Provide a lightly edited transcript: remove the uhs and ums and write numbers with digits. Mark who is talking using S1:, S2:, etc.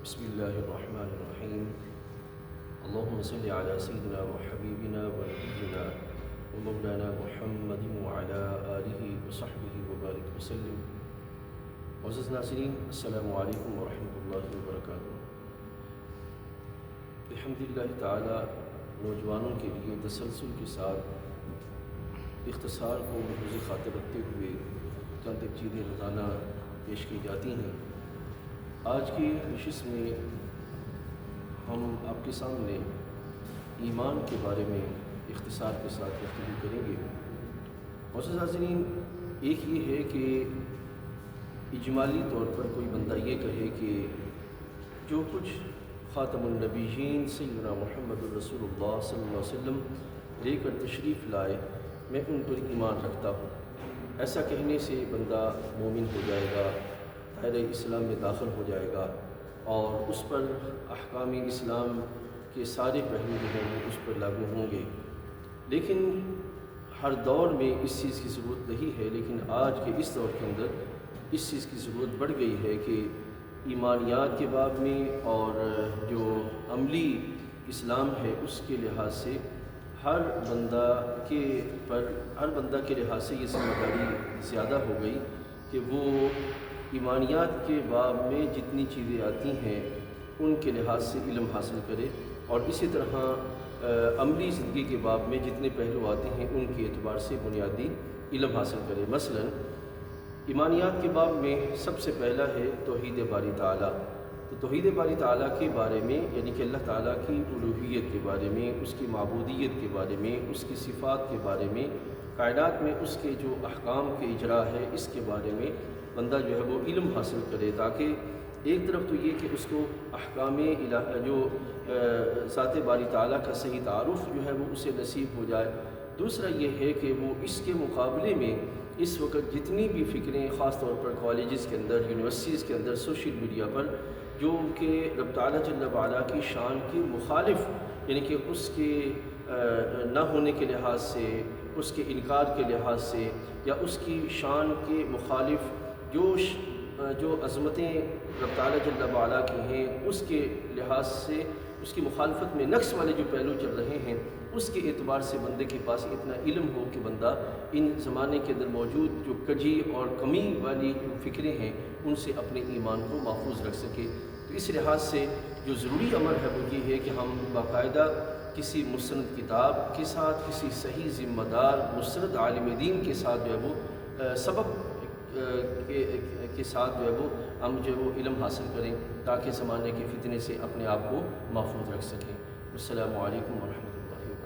S1: بسم الله الرحمن الرحيم. اللهم صل على سيدنا وحبيبنا ونبينا ومولانا محمد وعلى آله وصحبه وبارك وسلم. معزز ناظرین، السلام علیکم ورحمۃ اللہ وبرکاتہ. الحمدللہ تعالی نوجوانوں کے لیے تسلسل کے ساتھ اختصار کو ملحوظ خاطر رکھتے ہوئے چند ایک چیزیں روزانہ پیش کی جاتی ہیں. آج کی نشست میں ہم آپ کے سامنے ایمان کے بارے میں اختصار کے ساتھ گفتگو کریں گے. معزز حاضرین، ایک یہ ہے کہ اجمالی طور پر کوئی بندہ یہ کہے کہ جو کچھ خاتم النبیین سیدنا محمد الرسول اللہ صلی اللہ علیہ وسلم لے کر تشریف لائے میں ان پر ایمان رکھتا ہوں، ایسا کہنے سے بندہ مومن ہو جائے گا، دائرہ اسلام میں داخل ہو جائے گا اور اس پر احکام اسلام کے سارے پہلو جو ہیں وہ اس پر لاگو ہوں گے. لیکن ہر دور میں اس چیز کی ضرورت نہیں ہے، لیکن آج کے اس دور کے اندر اس چیز کی ضرورت بڑھ گئی ہے کہ ایمانیات کے باب میں اور جو عملی اسلام ہے اس کے لحاظ سے ہر بندہ کے لحاظ سے یہ ذمہ داری زیادہ ہو گئی کہ وہ ایمانیات کے باب میں جتنی چیزیں آتی ہیں ان کے لحاظ سے علم حاصل کرے، اور اسی طرح عملی زندگی کے باب میں جتنے پہلو آتے ہیں ان کے اعتبار سے بنیادی علم حاصل کرے. مثلاً ایمانیات کے باب میں سب سے پہلا ہے توحید باری تعالیٰ. تو توحید باری تعالیٰ کے بارے میں یعنی کہ اللہ تعالیٰ کی الوہیت کے بارے میں، اس کی معبودیت کے بارے میں، اس کی صفات کے بارے میں، کائنات میں اس کے جو احکام کے اجرا ہے اس کے بارے میں بندہ جو ہے وہ علم حاصل کرے، تاکہ ایک طرف تو یہ کہ اس کو احکام جو ذات باری تعالیٰ کا صحیح تعارف جو ہے وہ اسے نصیب ہو جائے. دوسرا یہ ہے کہ وہ اس کے مقابلے میں اس وقت جتنی بھی فکریں خاص طور پر کالجز کے اندر، یونیورسٹیز کے اندر، سوشل میڈیا پر جو کہ رب تعالیٰ جل وعلا کی شان کے مخالف، یعنی کہ اس کے نہ ہونے کے لحاظ سے، اس کے انکار کے لحاظ سے، یا اس کی شان کے مخالف جو عظمتیں رب تعالیٰ جل وعلا کی ہیں اس کے لحاظ سے اس کی مخالفت میں نقص والے جو پہلو چل رہے ہیں اس کے اعتبار سے بندے کے پاس اتنا علم ہو کہ بندہ ان زمانے کے اندر موجود جو کجی اور کمی والی فکریں ہیں ان سے اپنے ایمان کو محفوظ رکھ سکے. تو اس لحاظ سے جو ضروری امر ہے وہ یہ ہے کہ ہم باقاعدہ کسی مستند کتاب کے ساتھ، کسی صحیح ذمہ دار مستند عالم دین کے ساتھ جو ہے وہ سبق کے ساتھ جو ہے وہ ہم جو ہے وہ علم حاصل کریں، تاکہ زمانے کے فتنے سے اپنے آپ کو محفوظ رکھ سکیں. السلام علیکم ورحمۃ اللہ.